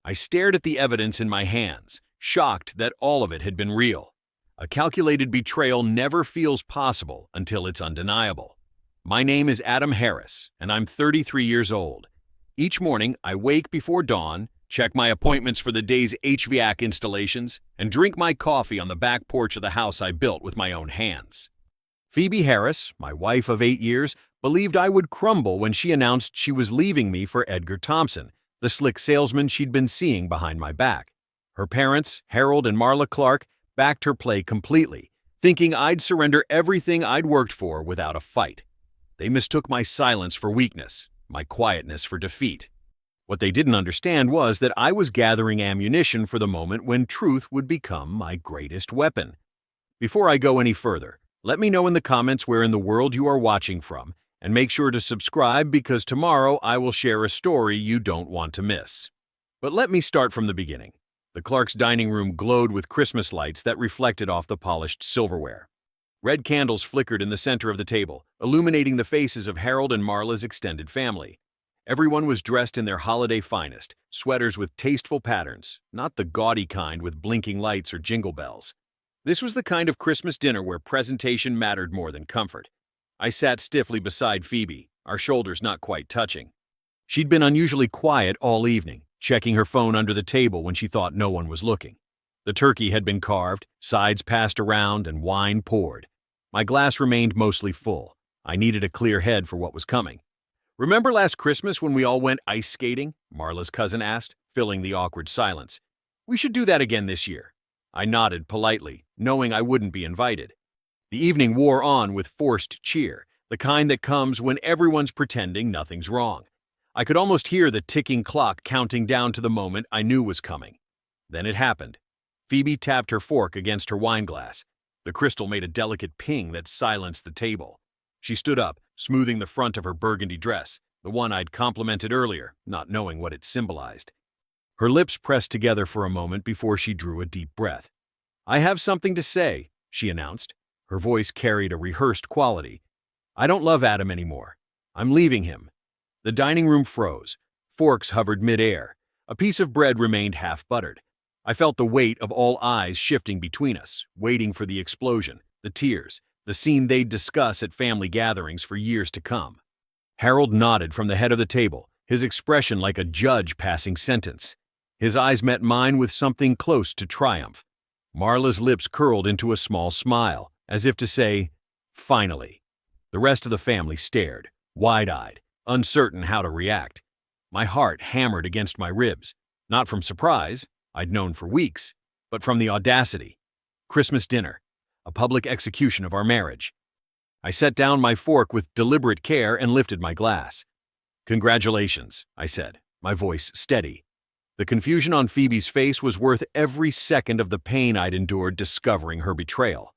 I stared at the evidence in my hands, shocked that all of it had been real. A calculated betrayal never feels possible until it's undeniable. My name is Adam Harris, and I'm 33 years old. Each morning, I wake before dawn, check my appointments for the day's HVAC installations, and drink my coffee on the back porch of the house I built with my own hands. Phoebe Harris, my wife of 8 years, believed I would crumble when she announced she was leaving me for Edgar Thompson, the slick salesman she'd been seeing behind my back. Her parents, Harold and Marla Clark, backed her play completely, thinking I'd surrender everything I'd worked for without a fight. They mistook my silence for weakness, my quietness for defeat. What they didn't understand was that I was gathering ammunition for the moment when truth would become my greatest weapon. Before I go any further, let me know in the comments where in the world you are watching from, and make sure to subscribe because tomorrow I will share a story you don't want to miss. But let me start from the beginning. The Clarks' dining room glowed with Christmas lights that reflected off the polished silverware. Red candles flickered in the center of the table, illuminating the faces of Harold and Marla's extended family. Everyone was dressed in their holiday finest, sweaters with tasteful patterns, not the gaudy kind with blinking lights or jingle bells. This was the kind of Christmas dinner where presentation mattered more than comfort. I sat stiffly beside Phoebe, our shoulders not quite touching. She'd been unusually quiet all evening, checking her phone under the table when she thought no one was looking. The turkey had been carved, sides passed around, and wine poured. My glass remained mostly full. I needed a clear head for what was coming. "Remember last Christmas when we all went ice skating?" Marla's cousin asked, filling the awkward silence. "We should do that again this year." I nodded politely, knowing I wouldn't be invited. The evening wore on with forced cheer, the kind that comes when everyone's pretending nothing's wrong. I could almost hear the ticking clock counting down to the moment I knew was coming. Then it happened. Phoebe tapped her fork against her wine glass. The crystal made a delicate ping that silenced the table. She stood up, smoothing the front of her burgundy dress, the one I'd complimented earlier, not knowing what it symbolized. Her lips pressed together for a moment before she drew a deep breath. "I have something to say," she announced. Her voice carried a rehearsed quality. "I don't love Adam anymore. I'm leaving him." The dining room froze. Forks hovered mid-air. A piece of bread remained half-buttered. I felt the weight of all eyes shifting between us, waiting for the explosion, the tears, the scene they'd discuss at family gatherings for years to come. Harold nodded from the head of the table, his expression like a judge passing sentence. His eyes met mine with something close to triumph. Marla's lips curled into a small smile, as if to say, "Finally." The rest of the family stared, wide-eyed, uncertain how to react. My heart hammered against my ribs, not from surprise, I'd known for weeks, but from the audacity. Christmas dinner, a public execution of our marriage. I set down my fork with deliberate care and lifted my glass. "Congratulations," I said, my voice steady. The confusion on Phoebe's face was worth every second of the pain I'd endured discovering her betrayal.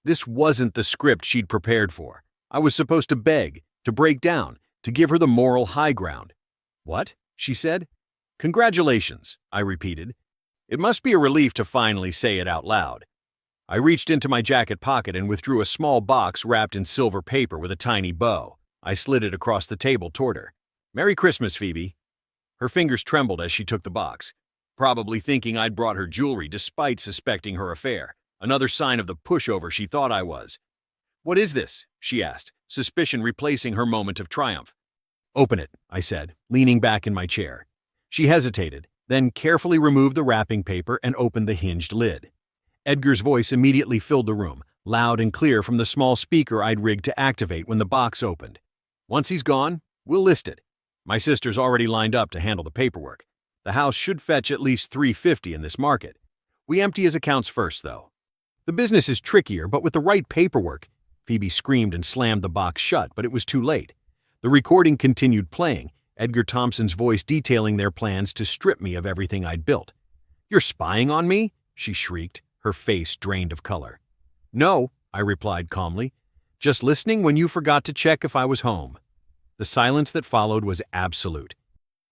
This wasn't the script she'd prepared for. I was supposed to beg, to break down, to give her the moral high ground. "What?" she said. "Congratulations," I repeated. It must be a relief to finally say it out loud. I reached into my jacket pocket and withdrew a small box wrapped in silver paper with a tiny bow. I slid it across the table toward her. "Merry Christmas, Phoebe." Her fingers trembled as she took the box, probably thinking I'd brought her jewelry despite suspecting her affair, another sign of the pushover she thought I was. "What is this?" she asked, suspicion replacing her moment of triumph. "Open it," I said, leaning back in my chair. She hesitated, then carefully removed the wrapping paper and opened the hinged lid. Edgar's voice immediately filled the room, loud and clear from the small speaker I'd rigged to activate when the box opened. "Once he's gone, we'll list it. My sister's already lined up to handle the paperwork. The house should fetch at least $350 in this market. We empty his accounts first, though." "The business is trickier, but with the right paperwork," Phoebe screamed and slammed the box shut, but it was too late. The recording continued playing, Edgar Thompson's voice detailing their plans to strip me of everything I'd built. "You're spying on me?" she shrieked, her face drained of color. "No," I replied calmly. "Just listening when you forgot to check if I was home." The silence that followed was absolute.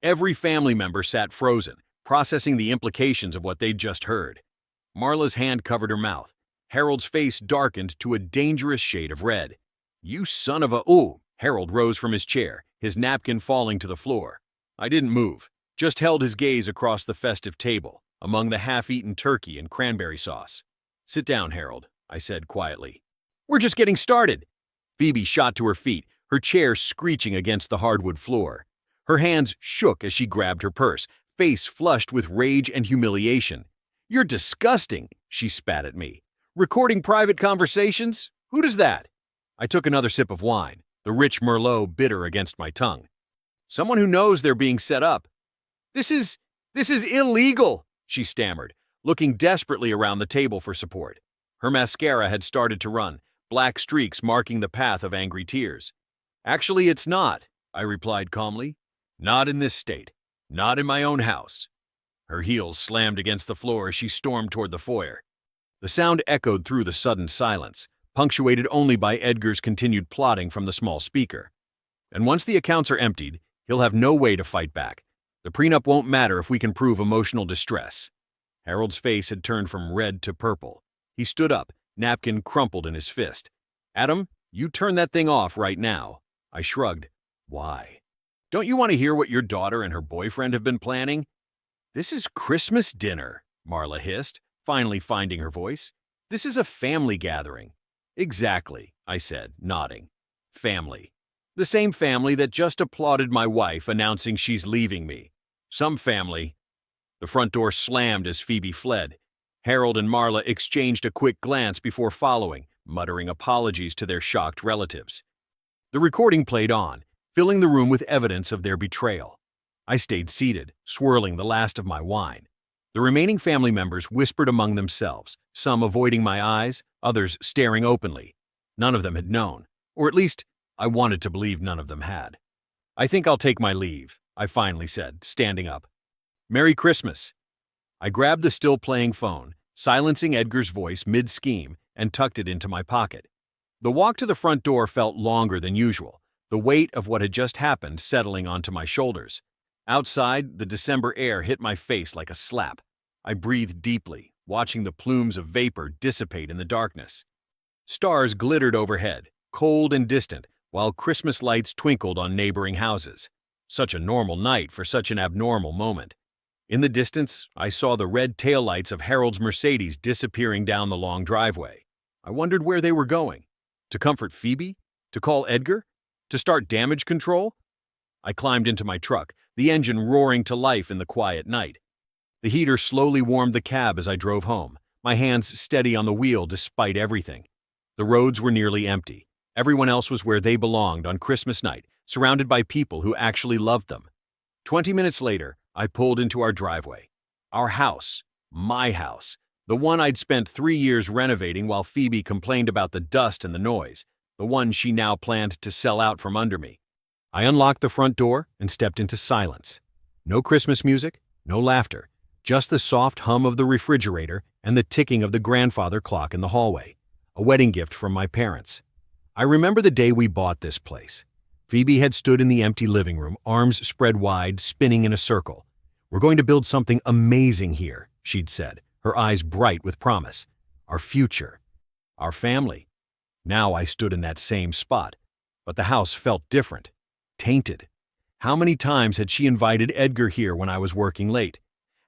Every family member sat frozen, processing the implications of what they'd just heard. Marla's hand covered her mouth. Harold's face darkened to a dangerous shade of red. "You son of a—" "Ooh!" Harold rose from his chair, his napkin falling to the floor. I didn't move. just held his gaze across the festive table, among the half-eaten turkey and cranberry sauce. "Sit down, Harold," I said quietly. "We're just getting started." Phoebe shot to her feet, her chair screeching against the hardwood floor. Her hands shook as she grabbed her purse, face flushed with rage and humiliation. "You're disgusting," she spat at me. "Recording private conversations? Who does that?" I took another sip of wine, the rich Merlot bitter against my tongue. "Someone who knows they're being set up." This is illegal," she stammered, looking desperately around the table for support. Her mascara had started to run, black streaks marking the path of angry tears. "Actually, it's not," I replied calmly. "Not in this state. Not in my own house." Her heels slammed against the floor as she stormed toward the foyer. The sound echoed through the sudden silence, punctuated only by Edgar's continued plotting from the small speaker. "And once the accounts are emptied, he'll have no way to fight back. The prenup won't matter if we can prove emotional distress." Harold's face had turned from red to purple. He stood up, napkin crumpled in his fist. "Adam, you turn that thing off right now." I shrugged. "Why? Don't you want to hear what your daughter and her boyfriend have been planning?" "This is Christmas dinner," Marla hissed, finally finding her voice. "This is a family gathering." "Exactly," I said, nodding. "Family. The same family that just applauded my wife announcing she's leaving me. Some family." The front door slammed as Phoebe fled. Harold and Marla exchanged a quick glance before following, muttering apologies to their shocked relatives. The recording played on, filling the room with evidence of their betrayal. I stayed seated, swirling the last of my wine. The remaining family members whispered among themselves, some avoiding my eyes, others staring openly. None of them had known, or at least I wanted to believe none of them had. "I think I'll take my leave," I finally said, standing up. "Merry Christmas." I grabbed the still-playing phone, silencing Edgar's voice mid-scheme, and tucked it into my pocket. The walk to the front door felt longer than usual, the weight of what had just happened settling onto my shoulders. Outside, the December air hit my face like a slap. I breathed deeply, watching the plumes of vapor dissipate in the darkness. Stars glittered overhead, cold and distant, while Christmas lights twinkled on neighboring houses. Such a normal night for such an abnormal moment. In the distance, I saw the red taillights of Harold's Mercedes disappearing down the long driveway. I wondered where they were going. To comfort Phoebe? To call Edgar? To start damage control? I climbed into my truck, the engine roaring to life in the quiet night. The heater slowly warmed the cab as I drove home, my hands steady on the wheel despite everything. The roads were nearly empty. Everyone else was where they belonged on Christmas night, surrounded by people who actually loved them. 20 minutes later, I pulled into our driveway. Our house, my house, the one I'd spent 3 years renovating while Phoebe complained about the dust and the noise, the one she now planned to sell out from under me. I unlocked the front door and stepped into silence. No Christmas music, no laughter, just the soft hum of the refrigerator and the ticking of the grandfather clock in the hallway, a wedding gift from my parents. I remember the day we bought this place. Phoebe had stood in the empty living room, arms spread wide, spinning in a circle. "We're going to build something amazing here," she'd said, her eyes bright with promise. "Our future. Our family." Now I stood in that same spot, but the house felt different, tainted. How many times had she invited Edgar here when I was working late?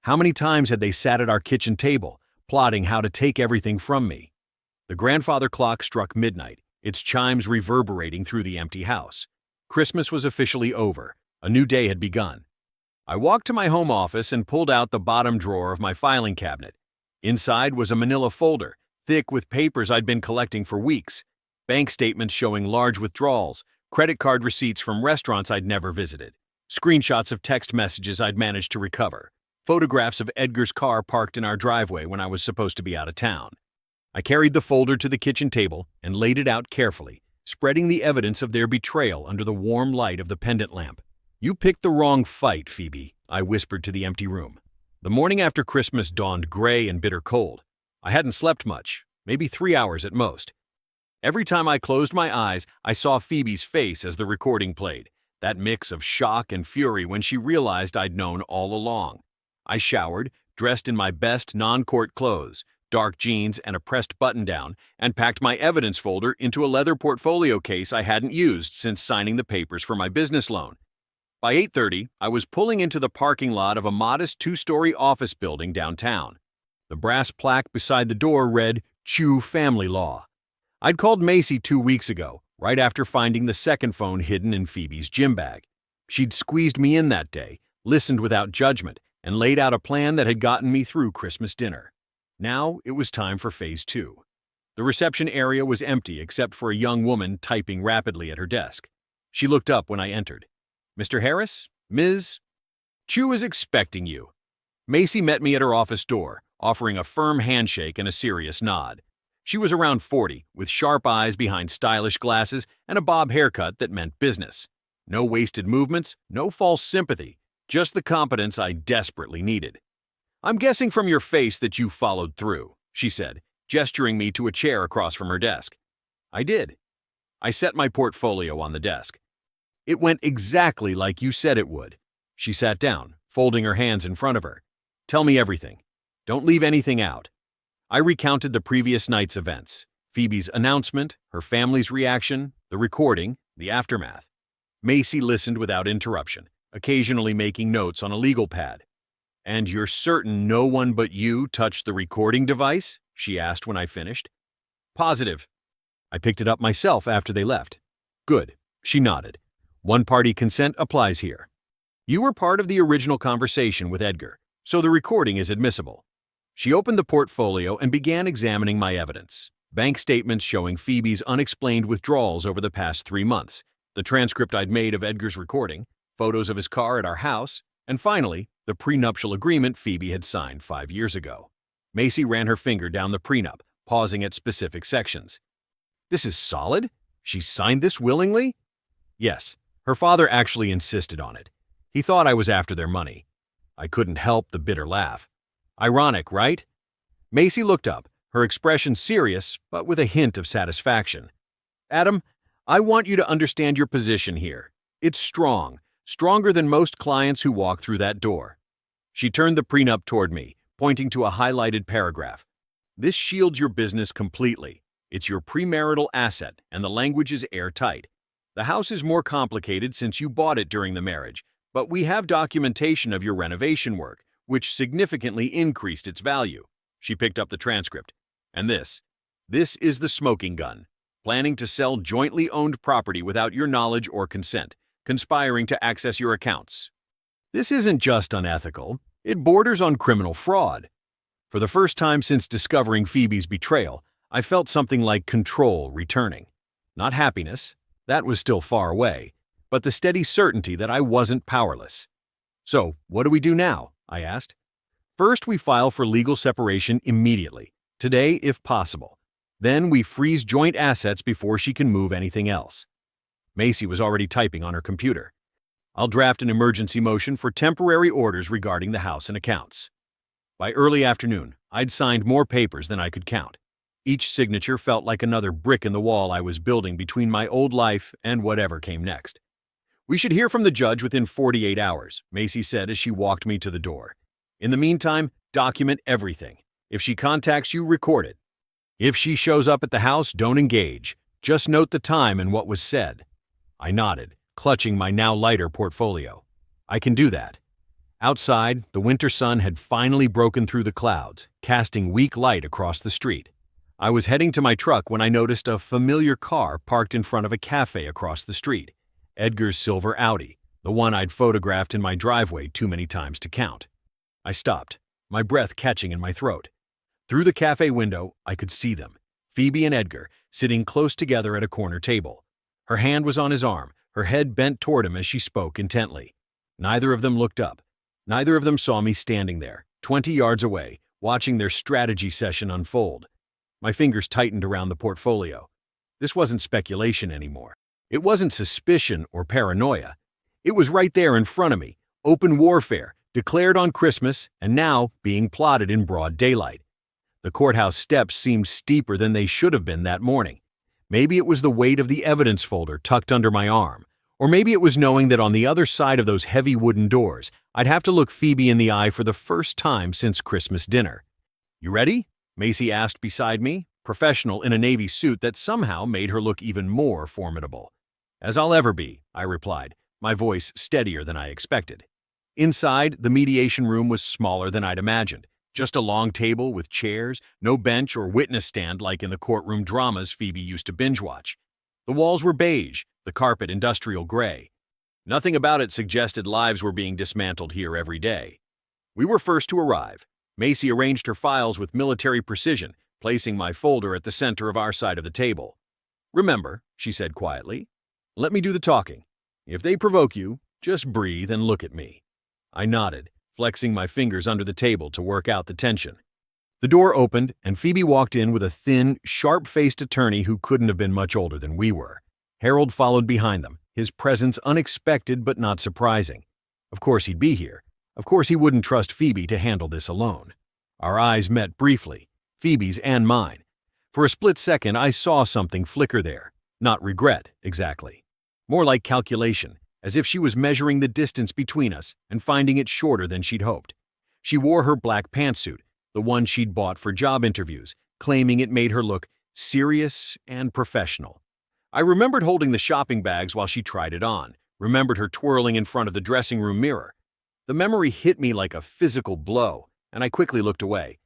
How many times had they sat at our kitchen table, plotting how to take everything from me? The grandfather clock struck midnight, its chimes reverberating through the empty house. Christmas was officially over. A new day had begun. I walked to my home office and pulled out the bottom drawer of my filing cabinet. Inside was a manila folder, thick with papers I'd been collecting for weeks. Bank statements showing large withdrawals, credit card receipts from restaurants I'd never visited, screenshots of text messages I'd managed to recover, photographs of Edgar's car parked in our driveway when I was supposed to be out of town. I carried the folder to the kitchen table and laid it out carefully, spreading the evidence of their betrayal under the warm light of the pendant lamp. "You picked the wrong fight, Phoebe," I whispered to the empty room. The morning after Christmas dawned gray and bitter cold. I hadn't slept much, maybe 3 hours at most. Every time I closed my eyes, I saw Phoebe's face as the recording played, that mix of shock and fury when she realized I'd known all along. I showered, dressed in my best non-court clothes, dark jeans and a pressed button-down, and packed my evidence folder into a leather portfolio case I hadn't used since signing the papers for my business loan. By 8:30, I was pulling into the parking lot of a modest two-story office building downtown. The brass plaque beside the door read, Chu Family Law. I'd called Macy 2 weeks ago, right after finding the second phone hidden in Phoebe's gym bag. She'd squeezed me in that day, listened without judgment, and laid out a plan that had gotten me through Christmas dinner. Now it was time for phase two. The reception area was empty except for a young woman typing rapidly at her desk. She looked up when I entered. Mr. Harris? Ms. Chu is expecting you. Macy met me at her office door, offering a firm handshake and a serious nod. She was around 40, with sharp eyes behind stylish glasses and a bob haircut that meant business. No wasted movements, no false sympathy, just the competence I desperately needed. I'm guessing from your face that you followed through, she said, gesturing me to a chair across from her desk. I did. I set my portfolio on the desk. It went exactly like you said it would. She sat down, folding her hands in front of her. Tell me everything. Don't leave anything out. I recounted the previous night's events, Phoebe's announcement, her family's reaction, the recording, the aftermath. Macy listened without interruption, occasionally making notes on a legal pad. And you're certain no one but you touched the recording device? She asked when I finished. Positive. I picked it up myself after they left. Good. She nodded. One-party consent applies here. You were part of the original conversation with Edgar, so the recording is admissible. She opened the portfolio and began examining my evidence. Bank statements showing Phoebe's unexplained withdrawals over the past 3 months, the transcript I'd made of Edgar's recording, photos of his car at our house, and finally, the prenuptial agreement Phoebe had signed 5 years ago. Macy ran her finger down the prenup, pausing at specific sections. This is solid? She signed this willingly? Yes, her father actually insisted on it. He thought I was after their money. I couldn't help the bitter laugh. Ironic, right? Macy looked up, her expression serious, but with a hint of satisfaction. Adam, I want you to understand your position here. It's strong, stronger than most clients who walk through that door. She turned the prenup toward me, pointing to a highlighted paragraph. This shields your business completely. It's your premarital asset, and the language is airtight. The house is more complicated since you bought it during the marriage, but we have documentation of your renovation work, which significantly increased its value. She picked up the transcript. And this is the smoking gun. Planning to sell jointly owned property without your knowledge or consent, conspiring to access your accounts. This isn't just unethical, it borders on criminal fraud. For the first time since discovering Phoebe's betrayal, I felt something like control returning. Not happiness, that was still far away, but the steady certainty that I wasn't powerless. So, what do we do now? I asked. First, we file for legal separation immediately, today if possible. Then we freeze joint assets before she can move anything else. Macy was already typing on her computer. I'll draft an emergency motion for temporary orders regarding the house and accounts. By early afternoon, I'd signed more papers than I could count. Each signature felt like another brick in the wall I was building between my old life and whatever came next. We should hear from the judge within 48 hours, Macy said as she walked me to the door. In the meantime, document everything. If she contacts you, record it. If she shows up at the house, don't engage. Just note the time and what was said. I nodded, clutching my now lighter portfolio. I can do that. Outside, the winter sun had finally broken through the clouds, casting weak light across the street. I was heading to my truck when I noticed a familiar car parked in front of a cafe across the street. Edgar's silver Audi, the one I'd photographed in my driveway too many times to count. I stopped, my breath catching in my throat. Through the cafe window, I could see them, Phoebe and Edgar, sitting close together at a corner table. Her hand was on his arm, her head bent toward him as she spoke intently. Neither of them looked up. Neither of them saw me standing there, 20 yards away, watching their strategy session unfold. My fingers tightened around the portfolio. This wasn't speculation anymore. It wasn't suspicion or paranoia. It was right there in front of me, open warfare, declared on Christmas, and now being plotted in broad daylight. The courthouse steps seemed steeper than they should have been that morning. Maybe it was the weight of the evidence folder tucked under my arm, or maybe it was knowing that on the other side of those heavy wooden doors, I'd have to look Phoebe in the eye for the first time since Christmas dinner. You ready? Macy asked beside me, professional in a navy suit that somehow made her look even more formidable. As I'll ever be, I replied, my voice steadier than I expected. Inside, the mediation room was smaller than I'd imagined. Just a long table with chairs, no bench or witness stand like in the courtroom dramas Phoebe used to binge watch. The walls were beige, the carpet industrial gray. Nothing about it suggested lives were being dismantled here every day. We were first to arrive. Macy arranged her files with military precision, placing my folder at the center of our side of the table. "Remember," she said quietly, "let me do the talking. If they provoke you, just breathe and look at me." I nodded, flexing my fingers under the table to work out the tension. The door opened, and Phoebe walked in with a thin, sharp-faced attorney who couldn't have been much older than we were. Harold followed behind them, his presence unexpected but not surprising. Of course he'd be here. Of course he wouldn't trust Phoebe to handle this alone. Our eyes met briefly, Phoebe's and mine. For a split second, I saw something flicker there. Not regret, exactly. More like calculation, as if she was measuring the distance between us and finding it shorter than she'd hoped. She wore her black pantsuit, the one she'd bought for job interviews, claiming it made her look serious and professional. I remembered holding the shopping bags while she tried it on, remembered her twirling in front of the dressing room mirror. The memory hit me like a physical blow, and I quickly looked away.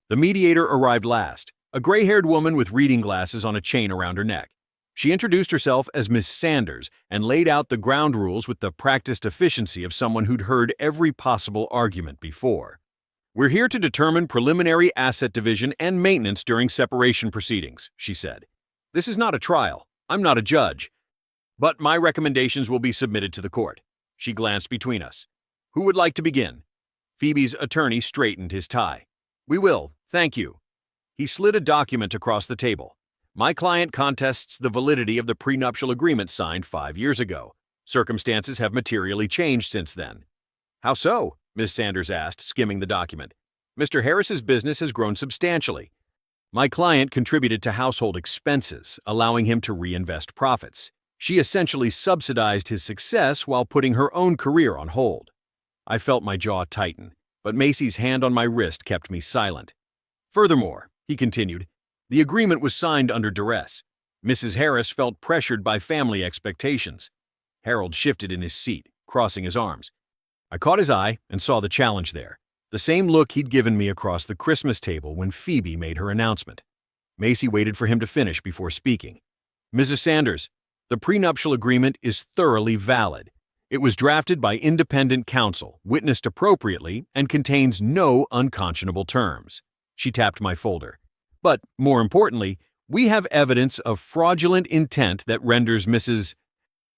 The mediator arrived last, a gray-haired woman with reading glasses on a chain around her neck. She introduced herself as Miss Sanders and laid out the ground rules with the practiced efficiency of someone who'd heard every possible argument before. "We're here to determine preliminary asset division and maintenance during separation proceedings," she said. "This is not a trial. I'm not a judge. But my recommendations will be submitted to the court." She glanced between us. "Who would like to begin?" Phoebe's attorney straightened his tie. "We will, thank you." He slid a document across the table. "My client contests the validity of the prenuptial agreement signed 5 years ago. Circumstances have materially changed since then." "How so?" Ms. Sanders asked, skimming the document. "Mr. Harris's business has grown substantially. My client contributed to household expenses, allowing him to reinvest profits. She essentially subsidized his success while putting her own career on hold." I felt my jaw tighten, but Macy's hand on my wrist kept me silent. "Furthermore," he continued, "the agreement was signed under duress. Mrs. Harris felt pressured by family expectations." Harold shifted in his seat, crossing his arms. I caught his eye and saw the challenge there, the same look he'd given me across the Christmas table when Phoebe made her announcement. Macy waited for him to finish before speaking. "Mrs. Sanders, the prenuptial agreement is thoroughly valid. It was drafted by independent counsel, witnessed appropriately, and contains no unconscionable terms." She tapped my folder. "But, more importantly, we have evidence of fraudulent intent that renders Mrs.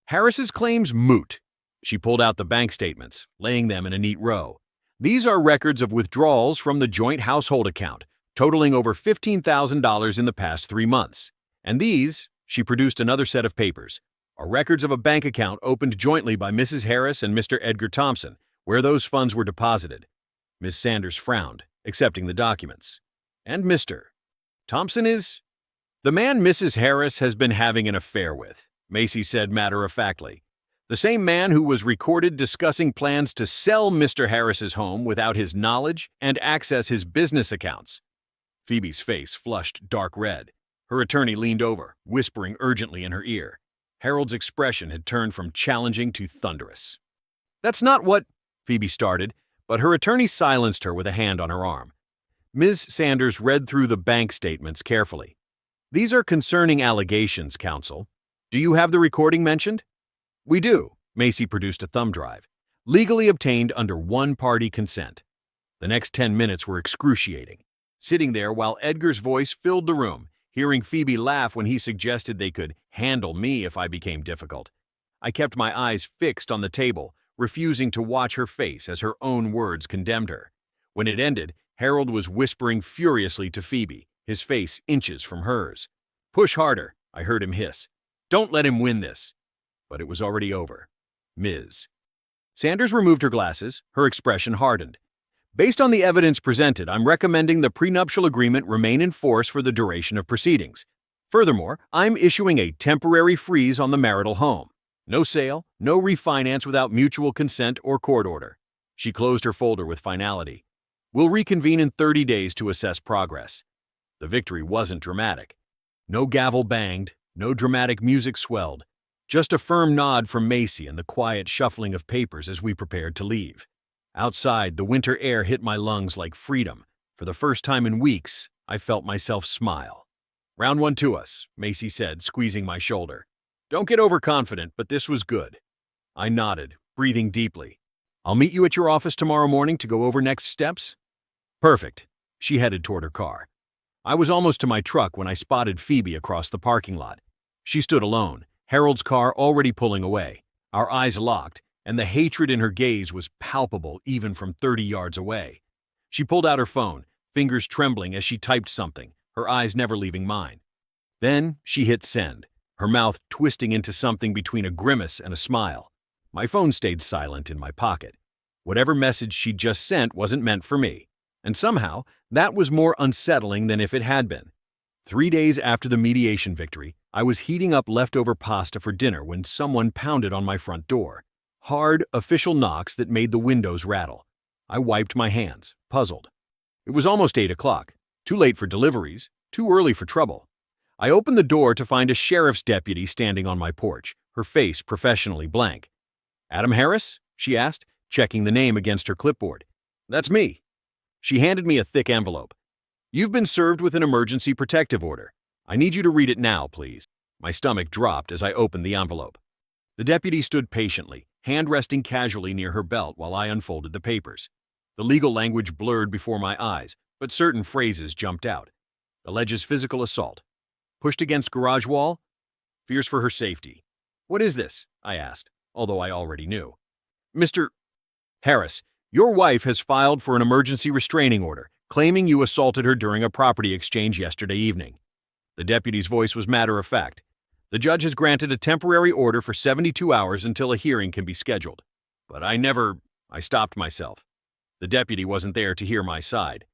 Harris's claims moot." She pulled out the bank statements, laying them in a neat row. "These are records of withdrawals from the joint household account, totaling over $15,000 in the past 3 months. And these," she produced another set of papers, "are records of a bank account opened jointly by Mrs. Harris and Mr. Edgar Thompson, where those funds were deposited." Miss Sanders frowned, accepting the documents. "And Mr. Thompson is?" "The man Mrs. Harris has been having an affair with," Macy said matter-of-factly. "The same man who was recorded discussing plans to sell Mr. Harris's home without his knowledge and access his business accounts." Phoebe's face flushed dark red. Her attorney leaned over, whispering urgently in her ear. Harold's expression had turned from challenging to thunderous. "That's not what—" Phoebe started, but her attorney silenced her with a hand on her arm. Ms. Sanders read through the bank statements carefully. "These are concerning allegations, counsel. Do you have the recording mentioned?" "We do." Macy produced a thumb drive. "Legally obtained under one-party consent." The next 10 minutes were excruciating. Sitting there while Edgar's voice filled the room, hearing Phoebe laugh when he suggested they could handle me if I became difficult. I kept my eyes fixed on the table, refusing to watch her face as her own words condemned her. When it ended, Harold was whispering furiously to Phoebe, his face inches from hers. "Push harder," I heard him hiss. "Don't let him win this." But it was already over. Ms. Sanders removed her glasses, her expression hardened. "Based on the evidence presented, I'm recommending the prenuptial agreement remain in force for the duration of proceedings. Furthermore, I'm issuing a temporary freeze on the marital home. No sale, no refinance without mutual consent or court order." She closed her folder with finality. "We'll reconvene in 30 days to assess progress." The victory wasn't dramatic. No gavel banged, no dramatic music swelled. Just a firm nod from Macy and the quiet shuffling of papers as we prepared to leave. Outside, the winter air hit my lungs like freedom. For the first time in weeks, I felt myself smile. "Round one to us," Macy said, squeezing my shoulder. "Don't get overconfident, but this was good." I nodded, breathing deeply. "I'll meet you at your office tomorrow morning to go over next steps?" "Perfect." She headed toward her car. I was almost to my truck when I spotted Phoebe across the parking lot. She stood alone, Harold's car already pulling away. Our eyes locked, and the hatred in her gaze was palpable even from 30 yards away. She pulled out her phone, fingers trembling as she typed something, her eyes never leaving mine. Then she hit send, her mouth twisting into something between a grimace and a smile. My phone stayed silent in my pocket. Whatever message she'd just sent wasn't meant for me. And somehow, that was more unsettling than if it had been. 3 days after the mediation victory, I was heating up leftover pasta for dinner when someone pounded on my front door. Hard, official knocks that made the windows rattle. I wiped my hands, puzzled. It was almost 8 o'clock. Too late for deliveries, too early for trouble. I opened the door to find a sheriff's deputy standing on my porch, her face professionally blank. "Adam Harris?" she asked, checking the name against her clipboard. "That's me." She handed me a thick envelope. "You've been served with an emergency protective order. I need you to read it now, please." My stomach dropped as I opened the envelope. The deputy stood patiently, hand resting casually near her belt while I unfolded the papers. The legal language blurred before my eyes, but certain phrases jumped out. Alleges physical assault. Pushed against garage wall? Fears for her safety. "What is this?" I asked, although I already knew. "Mr. Harris, your wife has filed for an emergency restraining order, claiming you assaulted her during a property exchange yesterday evening." The deputy's voice was matter-of-fact. "The judge has granted a temporary order for 72 hours until a hearing can be scheduled." But I stopped myself. The deputy wasn't there to hear my side.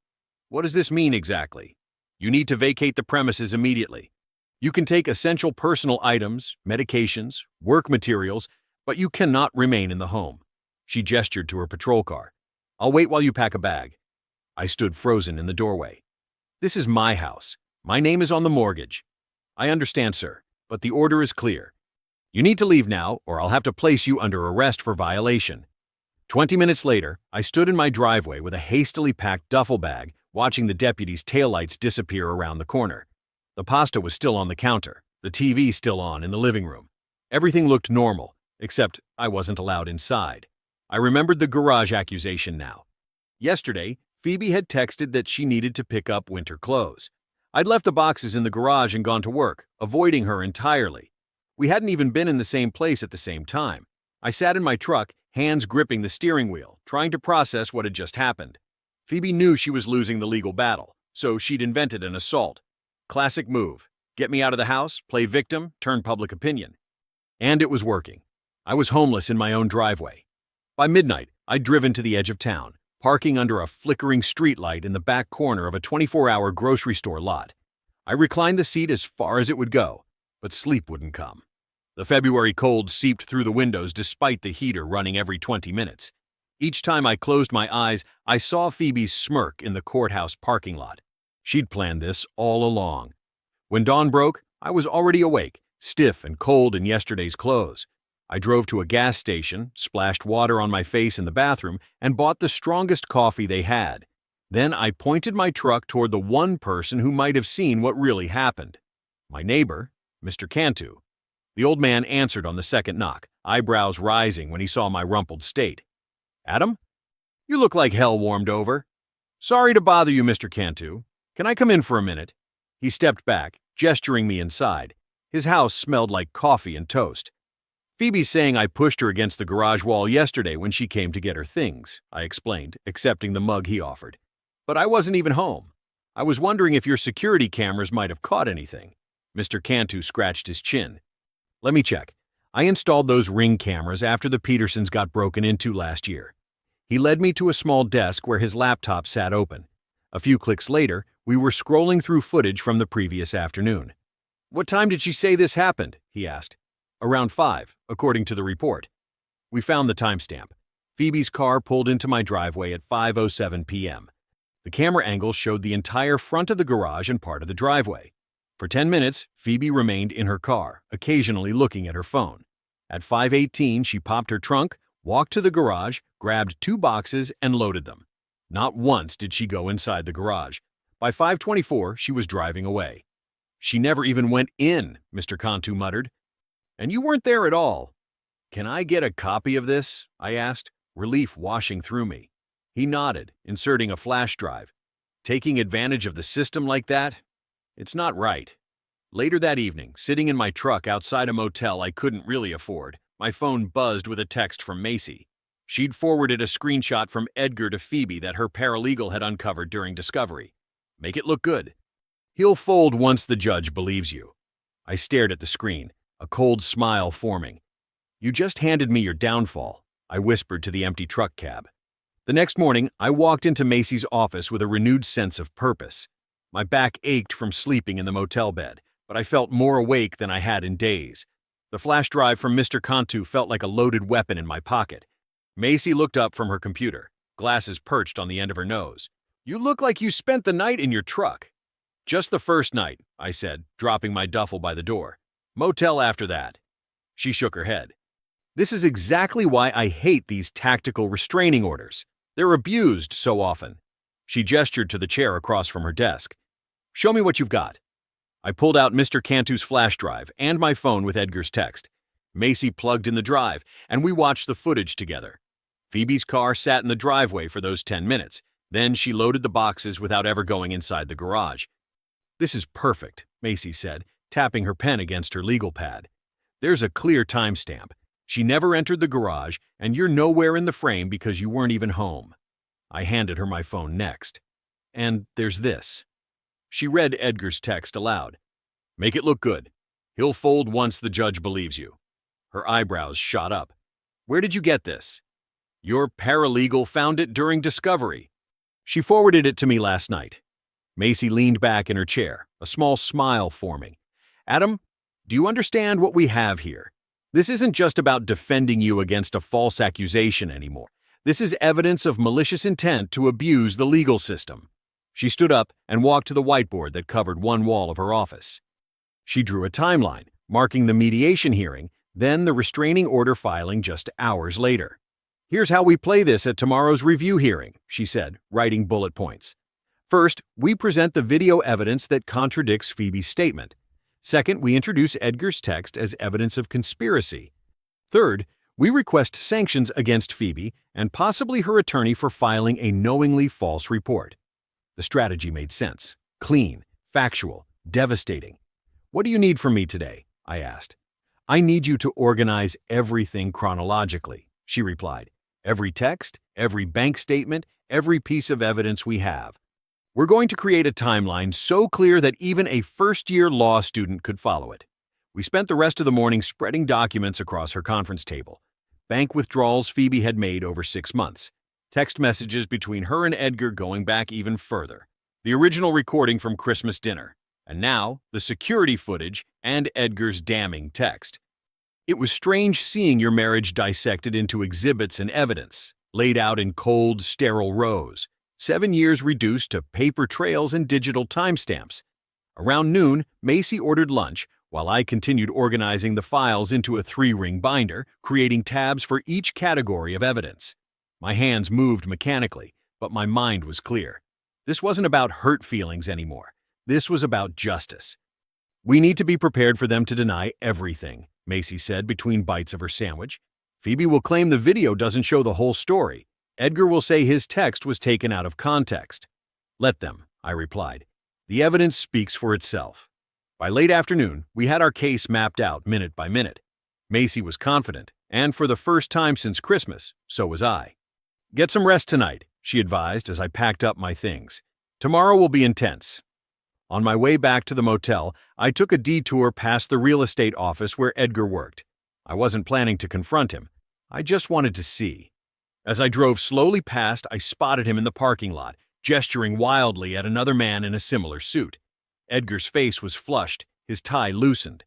"What does this mean exactly?" "You need to vacate the premises immediately. You can take essential personal items, medications, work materials, but you cannot remain in the home." She gestured to her patrol car. "I'll wait while you pack a bag." I stood frozen in the doorway. "This is my house. My name is on the mortgage." "I understand, sir, but the order is clear. You need to leave now, or I'll have to place you under arrest for violation." 20 minutes later, I stood in my driveway with a hastily packed duffel bag, watching the deputy's taillights disappear around the corner. The pasta was still on the counter, the TV still on in the living room. Everything looked normal, except I wasn't allowed inside. I remembered the garage accusation now. Yesterday, Phoebe had texted that she needed to pick up winter clothes. I'd left the boxes in the garage and gone to work, avoiding her entirely. We hadn't even been in the same place at the same time. I sat in my truck, hands gripping the steering wheel, trying to process what had just happened. Phoebe knew she was losing the legal battle, so she'd invented an assault. Classic move. Get me out of the house, play victim, turn public opinion. And it was working. I was homeless in my own driveway. By midnight, I'd driven to the edge of town, parking under a flickering streetlight in the back corner of a 24-hour grocery store lot. I reclined the seat as far as it would go, but sleep wouldn't come. The February cold seeped through the windows despite the heater running every 20 minutes. Each time I closed my eyes, I saw Phoebe's smirk in the courthouse parking lot. She'd planned this all along. When dawn broke, I was already awake, stiff and cold in yesterday's clothes. I drove to a gas station, splashed water on my face in the bathroom, and bought the strongest coffee they had. Then I pointed my truck toward the one person who might have seen what really happened. My neighbor, Mr. Cantu. The old man answered on the second knock, eyebrows rising when he saw my rumpled state. "Adam? You look like hell warmed over." "Sorry to bother you, Mr. Cantu. Can I come in for a minute?" He stepped back, gesturing me inside. His house smelled like coffee and toast. "Phoebe's saying I pushed her against the garage wall yesterday when she came to get her things," I explained, accepting the mug he offered. "But I wasn't even home. I was wondering if your security cameras might have caught anything." Mr. Cantu scratched his chin. "Let me check. I installed those Ring cameras after the Petersons got broken into last year." He led me to a small desk where his laptop sat open. A few clicks later, we were scrolling through footage from the previous afternoon. "What time did she say this happened?" he asked. "Around 5, according to the report." We found the timestamp. Phoebe's car pulled into my driveway at 5:07 p.m. The camera angle showed the entire front of the garage and part of the driveway. For 10 minutes, Phoebe remained in her car, occasionally looking at her phone. At 5:18, she popped her trunk, walked to the garage, grabbed 2 boxes, and loaded them. Not once did she go inside the garage. By 5:24, she was driving away. "She never even went in," Mr. Cantu muttered. "And you weren't there at all." "Can I get a copy of this?" I asked, relief washing through me. He nodded, inserting a flash drive. "Taking advantage of the system like that? It's not right." Later that evening, sitting in my truck outside a motel I couldn't really afford, my phone buzzed with a text from Macy. She'd forwarded a screenshot from Edgar to Phoebe that her paralegal had uncovered during discovery. "Make it look good. He'll fold once the judge believes you." I stared at the screen, a cold smile forming. "You just handed me your downfall," I whispered to the empty truck cab. The next morning, I walked into Macy's office with a renewed sense of purpose. My back ached from sleeping in the motel bed, but I felt more awake than I had in days. The flash drive from Mr. Cantu felt like a loaded weapon in my pocket. Macy looked up from her computer, glasses perched on the end of her nose. "You look like you spent the night in your truck." "Just the first night," I said, dropping my duffel by the door. "Motel after that." She shook her head. "This is exactly why I hate these tactical restraining orders. They're abused so often." She gestured to the chair across from her desk. "Show me what you've got." I pulled out Mr. Cantu's flash drive and my phone with Edgar's text. Macy plugged in the drive, and we watched the footage together. Phoebe's car sat in the driveway for those 10 minutes. Then she loaded the boxes without ever going inside the garage. "This is perfect," Macy said, tapping her pen against her legal pad. "There's a clear timestamp. She never entered the garage, and you're nowhere in the frame because you weren't even home." I handed her my phone next. "And there's this." She read Edgar's text aloud. "Make it look good. He'll fold once the judge believes you." Her eyebrows shot up. "Where did you get this?" "Your paralegal found it during discovery. She forwarded it to me last night." Macy leaned back in her chair, a small smile forming. "Adam, do you understand what we have here? This isn't just about defending you against a false accusation anymore. This is evidence of malicious intent to abuse the legal system." She stood up and walked to the whiteboard that covered one wall of her office. She drew a timeline, marking the mediation hearing, then the restraining order filing just hours later. "Here's how we play this at tomorrow's review hearing," she said, writing bullet points. "First, we present the video evidence that contradicts Phoebe's statement. Second, we introduce Edgar's text as evidence of conspiracy. Third, we request sanctions against Phoebe and possibly her attorney for filing a knowingly false report." The strategy made sense. Clean, factual, devastating. "What do you need from me today?" I asked. "I need you to organize everything chronologically," she replied. "Every text, every bank statement, every piece of evidence we have. We're going to create a timeline so clear that even a first-year law student could follow it." We spent the rest of the morning spreading documents across her conference table. Bank withdrawals Phoebe had made over 6 months. Text messages between her and Edgar going back even further. The original recording from Christmas dinner. And now, the security footage and Edgar's damning text. "It was strange seeing your marriage dissected into exhibits and evidence, laid out in cold, sterile rows. 7 years reduced to paper trails and digital timestamps." Around noon, Macy ordered lunch, while I continued organizing the files into a 3-ring binder, creating tabs for each category of evidence. My hands moved mechanically, but my mind was clear. This wasn't about hurt feelings anymore. This was about justice. "We need to be prepared for them to deny everything," Macy said between bites of her sandwich. "Phoebe will claim the video doesn't show the whole story. Edgar will say his text was taken out of context." "Let them," I replied. "The evidence speaks for itself." By late afternoon, we had our case mapped out minute by minute. Macy was confident, and for the first time since Christmas, so was I. "Get some rest tonight," she advised as I packed up my things. "Tomorrow will be intense." On my way back to the motel, I took a detour past the real estate office where Edgar worked. I wasn't planning to confront him. I just wanted to see. As I drove slowly past, I spotted him in the parking lot, gesturing wildly at another man in a similar suit. Edgar's face was flushed, his tie loosened.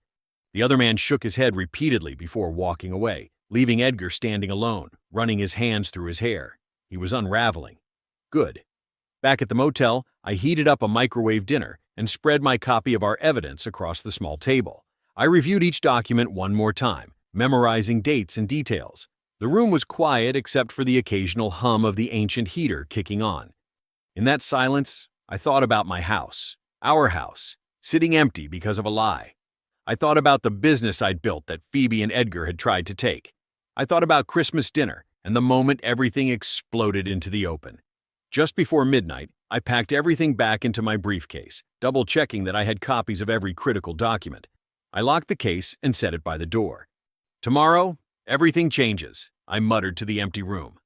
The other man shook his head repeatedly before walking away, leaving Edgar standing alone, running his hands through his hair. He was unraveling. Good. Back at the motel, I heated up a microwave dinner and spread my copy of our evidence across the small table. I reviewed each document one more time, memorizing dates and details. The room was quiet except for the occasional hum of the ancient heater kicking on. In that silence, I thought about my house, our house, sitting empty because of a lie. I thought about the business I'd built that Phoebe and Edgar had tried to take. I thought about Christmas dinner and the moment everything exploded into the open. Just before midnight, I packed everything back into my briefcase, double-checking that I had copies of every critical document. I locked the case and set it by the door. Tomorrow, everything changes, I muttered to the empty room.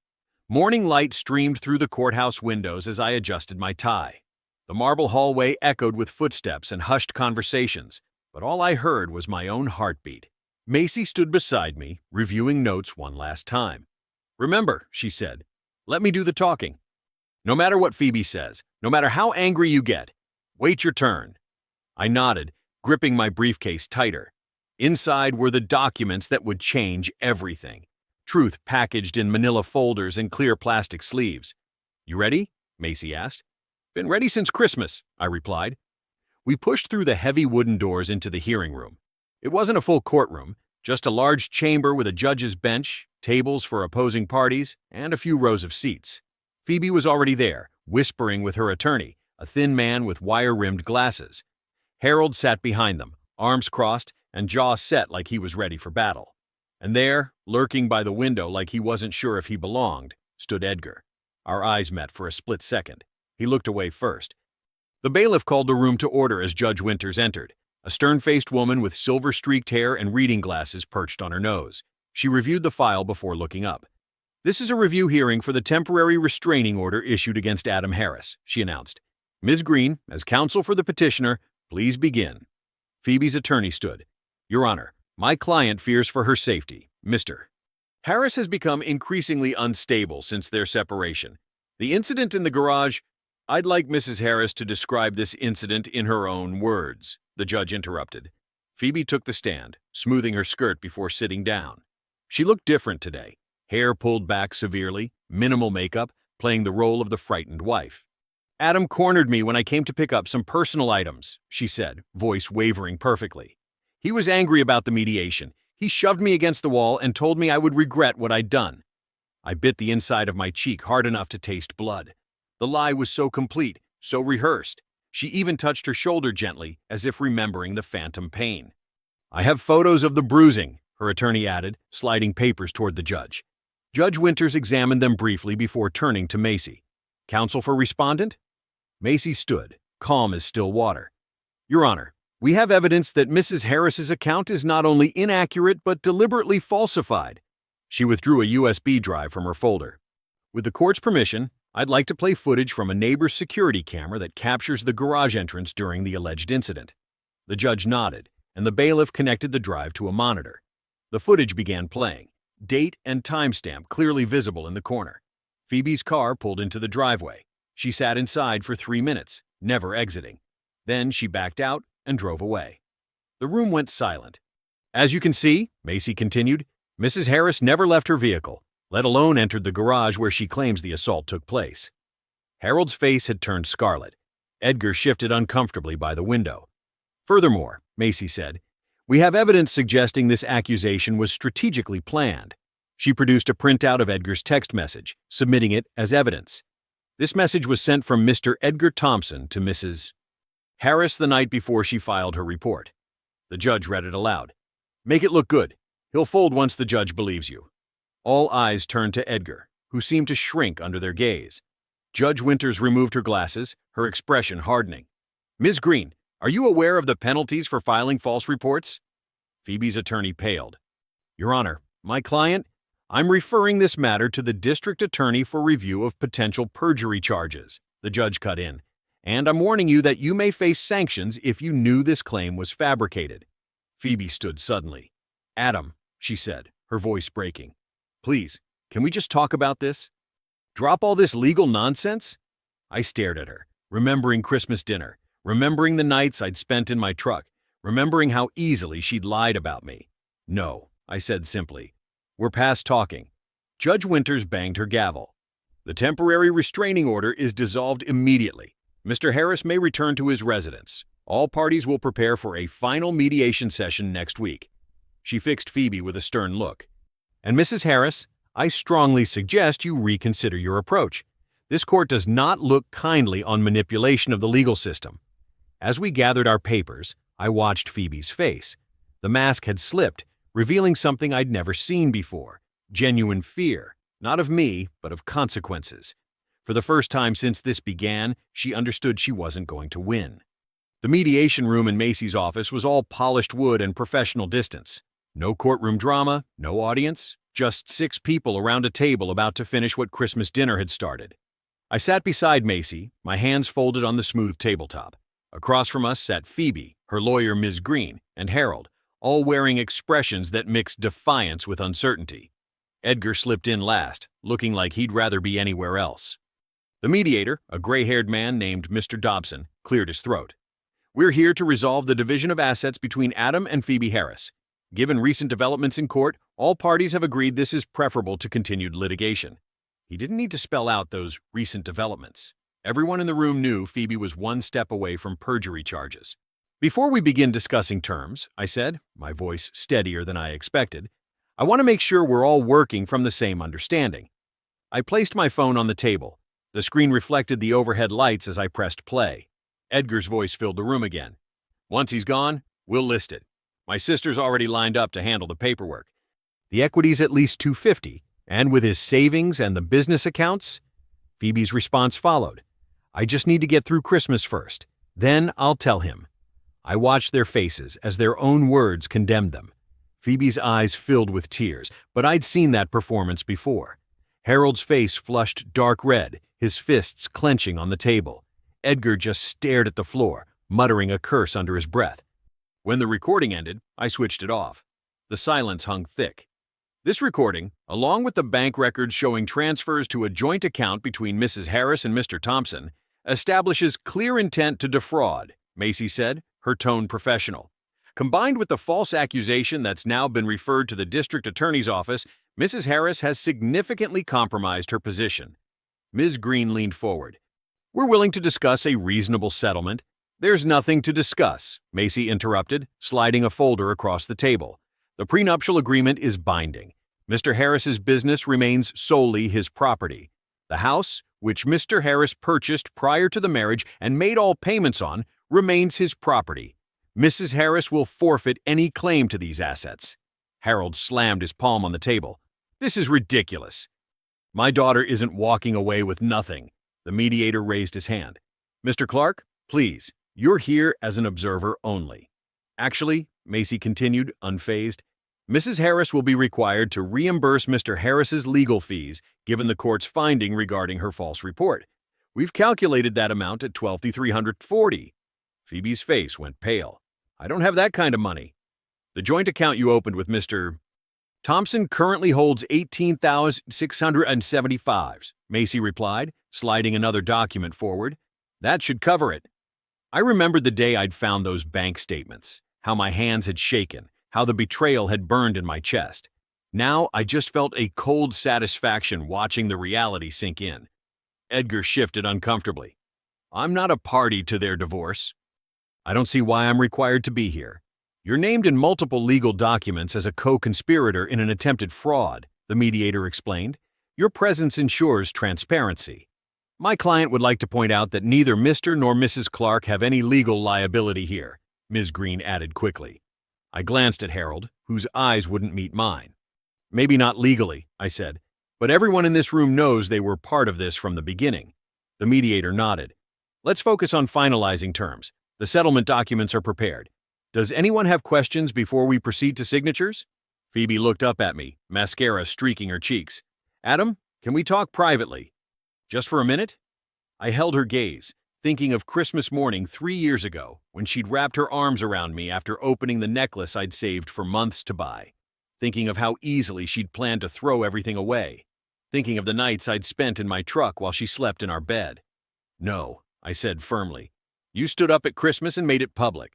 Morning light streamed through the courthouse windows as I adjusted my tie. The marble hallway echoed with footsteps and hushed conversations, but all I heard was my own heartbeat. Macy stood beside me, reviewing notes one last time. "Remember," she said, "let me do the talking. No matter what Phoebe says, no matter how angry you get, wait your turn." I nodded, gripping my briefcase tighter. Inside were the documents that would change everything. Truth packaged in manila folders and clear plastic sleeves. "You ready?" Macy asked. "Been ready since Christmas," I replied. We pushed through the heavy wooden doors into the hearing room. It wasn't a full courtroom, just a large chamber with a judge's bench, tables for opposing parties, and a few rows of seats. Phoebe was already there, whispering with her attorney, a thin man with wire-rimmed glasses. Harold sat behind them, arms crossed and jaw set like he was ready for battle. And there, lurking by the window like he wasn't sure if he belonged, stood Edgar. Our eyes met for a split second. He looked away first. The bailiff called the room to order as Judge Winters entered, a stern-faced woman with silver-streaked hair and reading glasses perched on her nose. She reviewed the file before looking up. "This is a review hearing for the temporary restraining order issued against Adam Harris," she announced. "Ms. Green, as counsel for the petitioner, please begin." Phoebe's attorney stood. "Your Honor, my client fears for her safety. Mr. Harris has become increasingly unstable since their separation. The incident in the garage—" "I'd like Mrs. Harris to describe this incident in her own words," the judge interrupted. Phoebe took the stand, smoothing her skirt before sitting down. She looked different today, hair pulled back severely, minimal makeup, playing the role of the frightened wife. "Adam cornered me when I came to pick up some personal items," she said, voice wavering perfectly. "He was angry about the mediation. He shoved me against the wall and told me I would regret what I'd done." I bit the inside of my cheek hard enough to taste blood. The lie was so complete, so rehearsed. She even touched her shoulder gently, as if remembering the phantom pain. "I have photos of the bruising," her attorney added, sliding papers toward the judge. Judge Winters examined them briefly before turning to Macy. "Counsel for respondent?" Macy stood, calm as still water. "Your Honor, we have evidence that Mrs. Harris's account is not only inaccurate but deliberately falsified." She withdrew a USB drive from her folder. "With the court's permission, I'd like to play footage from a neighbor's security camera that captures the garage entrance during the alleged incident." The judge nodded, and the bailiff connected the drive to a monitor. The footage began playing, date and timestamp clearly visible in the corner. Phoebe's car pulled into the driveway. She sat inside for 3 minutes, never exiting. Then she backed out and drove away. The room went silent. "As you can see," Macy continued, "Mrs. Harris never left her vehicle, let alone entered the garage where she claims the assault took place." Harold's face had turned scarlet. Edgar shifted uncomfortably by the window. "Furthermore," Macy said, "we have evidence suggesting this accusation was strategically planned." She produced a printout of Edgar's text message, submitting it as evidence. This message was sent from Mr. Edgar Thompson to Mrs. Harris the night before she filed her report. The judge read it aloud. "Make it look good. He'll fold once the judge believes you." All eyes turned to Edgar, who seemed to shrink under their gaze. Judge Winters removed her glasses, her expression hardening. "Ms. Green, are you aware of the penalties for filing false reports?" Phoebe's attorney paled. "Your Honor, my client, I'm referring this matter to the district attorney for review of potential perjury charges," the judge cut in, "and I'm warning you that you may face sanctions if you knew this claim was fabricated." Phoebe stood suddenly. "Adam," she said, her voice breaking, "please, can we just talk about this? Drop all this legal nonsense?" I stared at her, remembering Christmas dinner, remembering the nights I'd spent in my truck, remembering how easily she'd lied about me. "No," I said simply. "We're past talking." Judge Winters banged her gavel. "The temporary restraining order is dissolved immediately. Mr. Harris may return to his residence. All parties will prepare for a final mediation session next week." She fixed Phoebe with a stern look. "And Mrs. Harris, I strongly suggest you reconsider your approach. This court does not look kindly on manipulation of the legal system." As we gathered our papers, I watched Phoebe's face. The mask had slipped, revealing something I'd never seen before: genuine fear, not of me, but of consequences. For the first time since this began, she understood she wasn't going to win. The mediation room in Macy's office was all polished wood and professional distance. No courtroom drama, no audience, just 6 people around a table about to finish what Christmas dinner had started. I sat beside Macy, my hands folded on the smooth tabletop. Across from us sat Phoebe, her lawyer Ms. Green, and Harold, all wearing expressions that mixed defiance with uncertainty. Edgar slipped in last, looking like he'd rather be anywhere else. The mediator, a gray-haired man named Mr. Dobson, cleared his throat. "We're here to resolve the division of assets between Adam and Phoebe Harris. Given recent developments in court, all parties have agreed this is preferable to continued litigation." He didn't need to spell out those recent developments. Everyone in the room knew Phoebe was one step away from perjury charges. "Before we begin discussing terms," I said, my voice steadier than I expected, "I want to make sure we're all working from the same understanding." I placed my phone on the table. The screen reflected the overhead lights as I pressed play. Edgar's voice filled the room again. "Once he's gone, we'll list it. My sister's already lined up to handle the paperwork. The equity's at least $250, and with his savings and the business accounts..." Phoebe's response followed. "I just need to get through Christmas first. Then I'll tell him." I watched their faces as their own words condemned them. Phoebe's eyes filled with tears, but I'd seen that performance before. Harold's face flushed dark red, his fists clenching on the table. Edgar just stared at the floor, muttering a curse under his breath. When the recording ended, I switched it off. The silence hung thick. "This recording, along with the bank records showing transfers to a joint account between Mrs. Harris and Mr. Thompson, establishes clear intent to defraud," Macy said, her tone professional. "Combined with the false accusation that's now been referred to the district attorney's office, Mrs. Harris has significantly compromised her position." Ms. Green leaned forward. "We're willing to discuss a reasonable settlement." "There's nothing to discuss," Macy interrupted, sliding a folder across the table. "The prenuptial agreement is binding. Mr. Harris's business remains solely his property. The house, which Mr. Harris purchased prior to the marriage and made all payments on, remains his property. Mrs. Harris will forfeit any claim to these assets." Harold slammed his palm on the table. "This is ridiculous." "My daughter isn't walking away with nothing." The mediator raised his hand. "Mr. Clark, please, you're here as an observer only." "Actually," Macy continued, unfazed, "Mrs. Harris will be required to reimburse Mr. Harris's legal fees given the court's finding regarding her false report. We've calculated that amount at $12,340. Phoebe's face went pale. "I don't have that kind of money." "The joint account you opened with Mr. Thompson currently holds $18,675, Macy replied, sliding another document forward. "That should cover it." I remembered the day I'd found those bank statements, how my hands had shaken, how the betrayal had burned in my chest. Now I just felt a cold satisfaction watching the reality sink in. Edgar shifted uncomfortably. "I'm not a party to their divorce." "I don't see why I'm required to be here." "You're named in multiple legal documents as a co-conspirator in an attempted fraud," the mediator explained. "Your presence ensures transparency. My client would like to point out that neither Mr. nor Mrs. Clark have any legal liability here," Ms. Green added quickly. I glanced at Harold, whose eyes wouldn't meet mine. "Maybe not legally," I said, "but everyone in this room knows they were part of this from the beginning." The mediator nodded. "Let's focus on finalizing terms. The settlement documents are prepared. Does anyone have questions before we proceed to signatures?" Phoebe looked up at me, mascara streaking her cheeks. "Adam, can we talk privately?" "Just for a minute?" I held her gaze, thinking of Christmas morning 3 years ago, when she'd wrapped her arms around me after opening the necklace I'd saved for months to buy. Thinking of how easily she'd planned to throw everything away. Thinking of the nights I'd spent in my truck while she slept in our bed. "No," I said firmly. "You stood up at Christmas and made it public.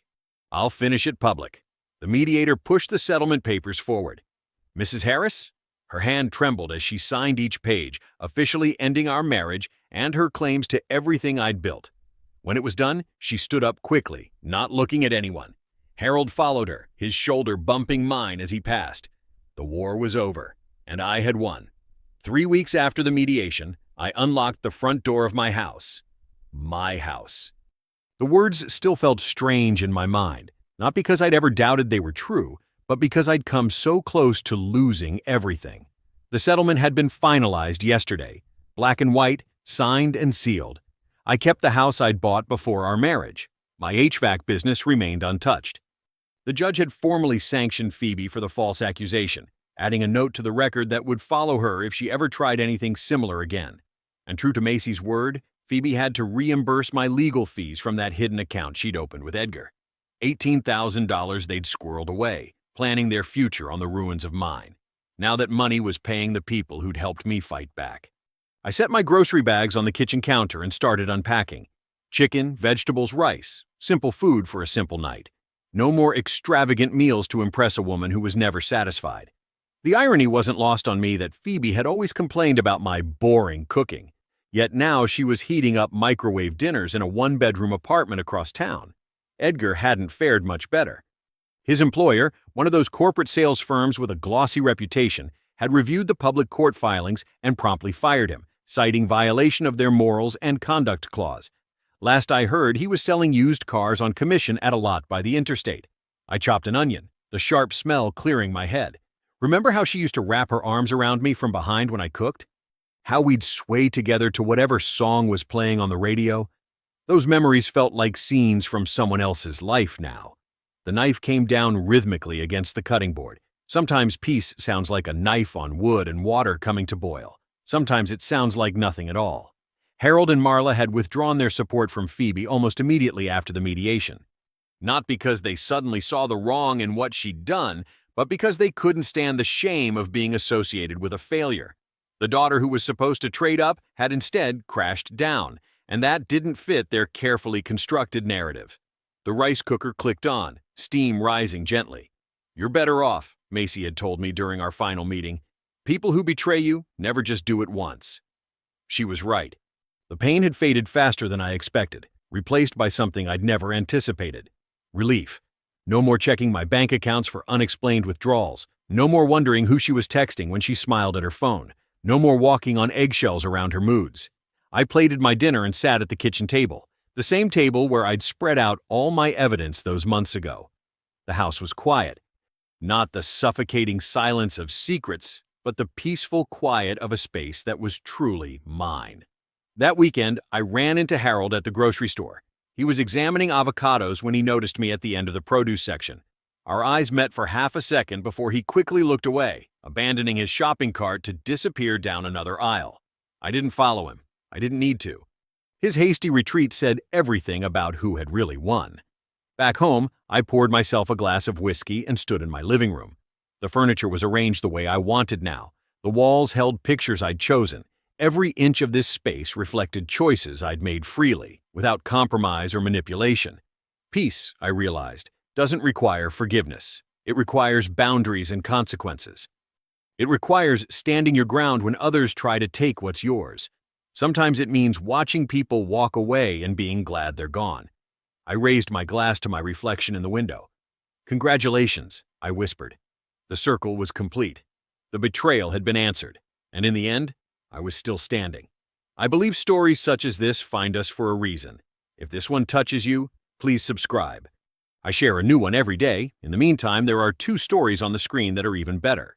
I'll finish it public." The mediator pushed the settlement papers forward. "Mrs. Harris?" Her hand trembled as she signed each page, officially ending our marriage and her claims to everything I'd built. When it was done, she stood up quickly, not looking at anyone. Harold followed her, his shoulder bumping mine as he passed. The war was over, and I had won. 3 weeks after the mediation, I unlocked the front door of my house. My house. The words still felt strange in my mind, not because I'd ever doubted they were true, but because I'd come so close to losing everything. The settlement had been finalized yesterday, black and white, signed and sealed. I kept the house I'd bought before our marriage. My HVAC business remained untouched. The judge had formally sanctioned Phoebe for the false accusation, adding a note to the record that would follow her if she ever tried anything similar again. And true to Macy's word, Phoebe had to reimburse my legal fees from that hidden account she'd opened with Edgar. $18,000 they'd squirreled away, planning their future on the ruins of mine. Now that money was paying the people who'd helped me fight back. I set my grocery bags on the kitchen counter and started unpacking. Chicken, vegetables, rice. Simple food for a simple night. No more extravagant meals to impress a woman who was never satisfied. The irony wasn't lost on me that Phoebe had always complained about my boring cooking. Yet now she was heating up microwave dinners in a one-bedroom apartment across town. Edgar hadn't fared much better. His employer, one of those corporate sales firms with a glossy reputation, had reviewed the public court filings and promptly fired him, citing violation of their morals and conduct clause. Last I heard, he was selling used cars on commission at a lot by the interstate. I chopped an onion, the sharp smell clearing my head. Remember how she used to wrap her arms around me from behind when I cooked? How we'd sway together to whatever song was playing on the radio? Those memories felt like scenes from someone else's life now. The knife came down rhythmically against the cutting board. Sometimes peace sounds like a knife on wood and water coming to boil. Sometimes it sounds like nothing at all. Harold and Marla had withdrawn their support from Phoebe almost immediately after the mediation. Not because they suddenly saw the wrong in what she'd done, but because they couldn't stand the shame of being associated with a failure. The daughter who was supposed to trade up had instead crashed down, and that didn't fit their carefully constructed narrative. The rice cooker clicked on, steam rising gently. "You're better off," Macy had told me during our final meeting. "People who betray you never just do it once." She was right. The pain had faded faster than I expected, replaced by something I'd never anticipated. Relief. No more checking my bank accounts for unexplained withdrawals. No more wondering who she was texting when she smiled at her phone. No more walking on eggshells around her moods. I plated my dinner and sat at the kitchen table, the same table where I'd spread out all my evidence those months ago. The house was quiet. Not the suffocating silence of secrets, but the peaceful quiet of a space that was truly mine. That weekend, I ran into Harold at the grocery store. He was examining avocados when he noticed me at the end of the produce section. Our eyes met for half a second before he quickly looked away, abandoning his shopping cart to disappear down another aisle. I didn't follow him. I didn't need to. His hasty retreat said everything about who had really won. Back home, I poured myself a glass of whiskey and stood in my living room. The furniture was arranged the way I wanted now. The walls held pictures I'd chosen. Every inch of this space reflected choices I'd made freely, without compromise or manipulation. Peace, I realized, doesn't require forgiveness. It requires boundaries and consequences. It requires standing your ground when others try to take what's yours. Sometimes it means watching people walk away and being glad they're gone. I raised my glass to my reflection in the window. "Congratulations," I whispered. The circle was complete. The betrayal had been answered, and in the end, I was still standing. I believe stories such as this find us for a reason. If this one touches you, please subscribe. I share a new one every day. In the meantime, there are 2 stories on the screen that are even better.